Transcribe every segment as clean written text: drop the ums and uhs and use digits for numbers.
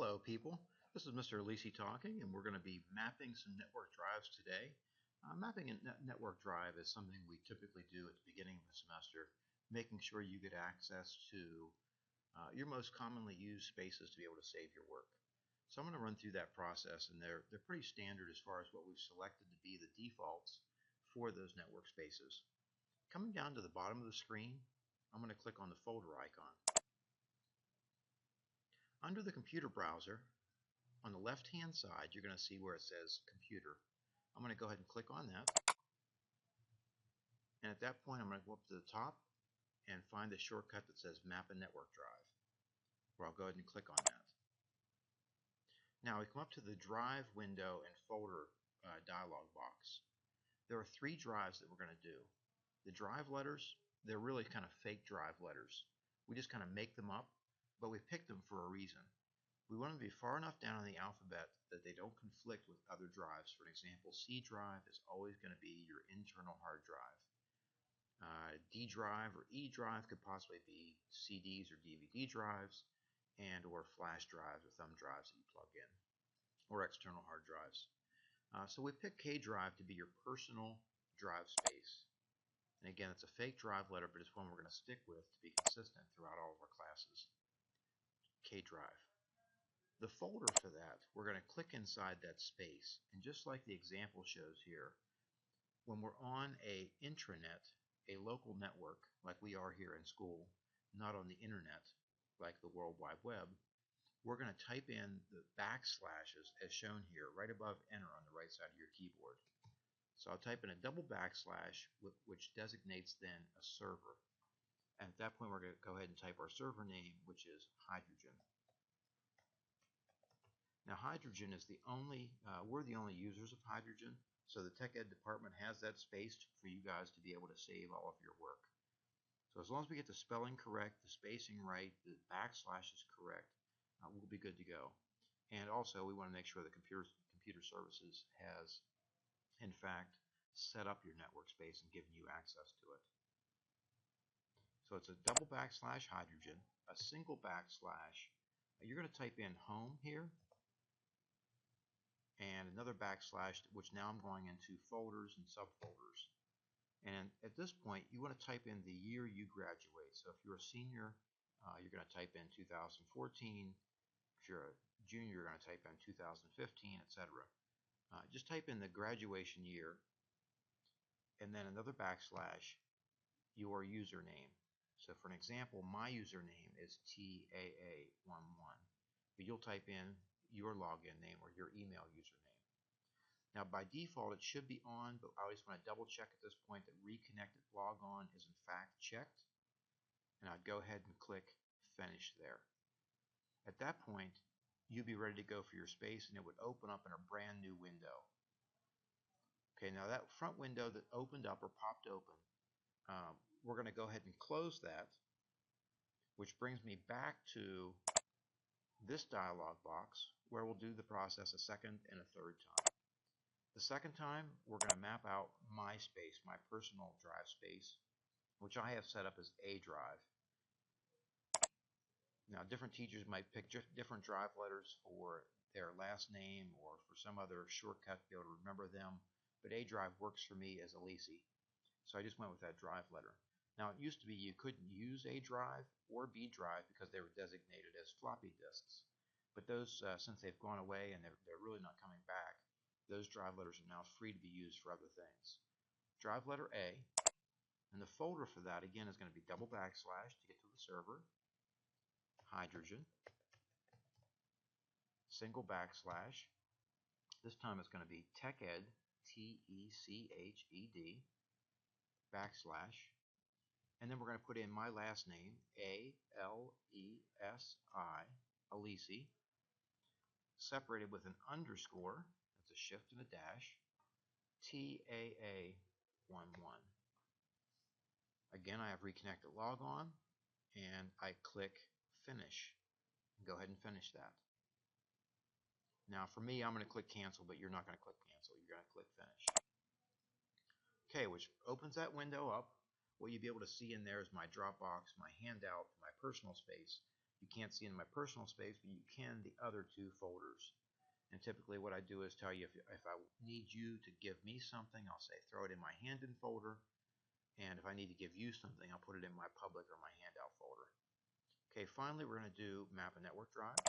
Hello, people. This is Mr. Alisi talking, and we're going to be mapping some network drives today. Mapping a network drive is something we typically do at the beginning of the semester, making sure you get access to your most commonly used spaces to be able to save your work. So I'm going to run through that process, and they're pretty standard as far as what we've selected to be the defaults for those network spaces. Coming down to the bottom of the screen, I'm going to click on the folder icon. Under the computer browser, on the left-hand side, you're going to see where it says Computer. I'm going to go ahead and click on that. And at that point, I'm going to go up to the top and find the shortcut that says Map a Network Drive, where I'll go ahead and click on that. Now we come up to the Drive window and Folder dialog box. There are three drives that we're going to do. The drive letters, they're really kind of fake drive letters. We just kind of make them up, but we picked them for a reason. We want them to be far enough down in the alphabet that they don't conflict with other drives. For example, C drive is always going to be your internal hard drive. D drive or E drive could possibly be CDs or DVD drives, and or flash drives or thumb drives that you plug in, or external hard drives. So we pick K drive to be your personal drive space. And again, it's a fake drive letter, but it's one we're going to stick with to be consistent throughout all of our classes. K drive. The folder for that, we're going to click inside that space, and just like the example shows here, when we're on a intranet, a local network like we are here in school, not on the internet like the World Wide Web, we're going to type in the backslashes as shown here right above enter on the right side of your keyboard. So I'll type in a double backslash which designates then a server, and at that point we're going to go ahead and type our server name, which is Hydrogen. Now Hydrogen is we're the only users of Hydrogen, so the Tech Ed department has that space for you guys to be able to save all of your work. So as long as we get the spelling correct, the spacing right, the backslash is correct, we'll be good to go. And also we want to make sure the computer services has in fact set up your network space and given you access to it. So it's a double backslash Hydrogen, a single backslash. You're going to type in home here, and another backslash, which now I'm going into folders and subfolders. And at this point, you want to type in the year you graduate. So if you're a senior, you're going to type in 2014. If you're a junior, you're going to type in 2015, etc. Just type in the graduation year, and then another backslash, your username. So for an example, my username is TAA11, but you'll type in your login name or your email username. Now by default it should be on, but I always want to double check at this point that reconnected logon is in fact checked, and I'd go ahead and click finish there. At that point you'd be ready to go for your space, and it would open up in a brand new window. Okay, now that front window that opened up or popped open, we're going to go ahead and close that, which brings me back to this dialog box where we'll do the process a second and a third time. The second time we're going to map out my space, my personal drive space, which I have set up as A drive. Now different teachers might pick different drive letters for their last name or for some other shortcut to be able to remember them, but A drive works for me as Alisi, so I just went with that drive letter. Now it used to be you couldn't use A drive or B drive because they were designated as floppy disks, but those since they've gone away and they're really not coming back, those drive letters are now free to be used for other things. Drive letter A, and the folder for that again is going to be double backslash to get to the server, Hydrogen, single backslash, this time it's going to be TechEd, TECHED, backslash, and then we're going to put in my last name, ALESI, Alisi, separated with an underscore, that's a shift and a dash, TAA11. Again, I have reconnected logon, and I click finish. Go ahead and finish that. Now for me, I'm going to click cancel, but you're not going to click cancel. You're going to click finish. Okay, which opens that window up. What you'll be able to see in there is my Dropbox, my handout, my personal space. You can't see in my personal space, but you can the other two folders. And typically what I do is tell you if I need you to give me something, I'll say throw it in my hand-in folder. And if I need to give you something, I'll put it in my public or my handout folder. Okay, finally we're going to do map a network drive.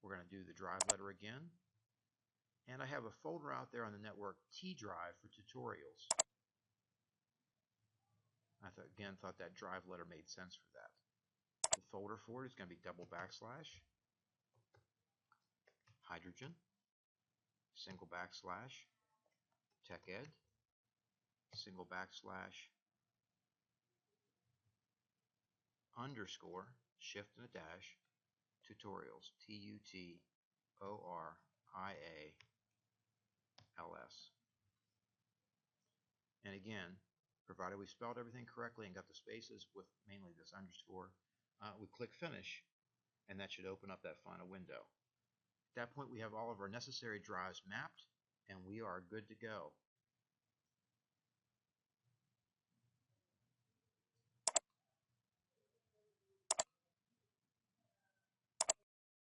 We're going to do the drive letter again. And I have a folder out there on the network T drive for tutorials. I thought that drive letter made sense for that. The folder for it is going to be // hydrogen, / TechEd, / shift and a dash, tutorials, TUTORIALS. And again, provided we spelled everything correctly and got the spaces with mainly this underscore, we click finish, and that should open up that final window. At that point, we have all of our necessary drives mapped, and we are good to go.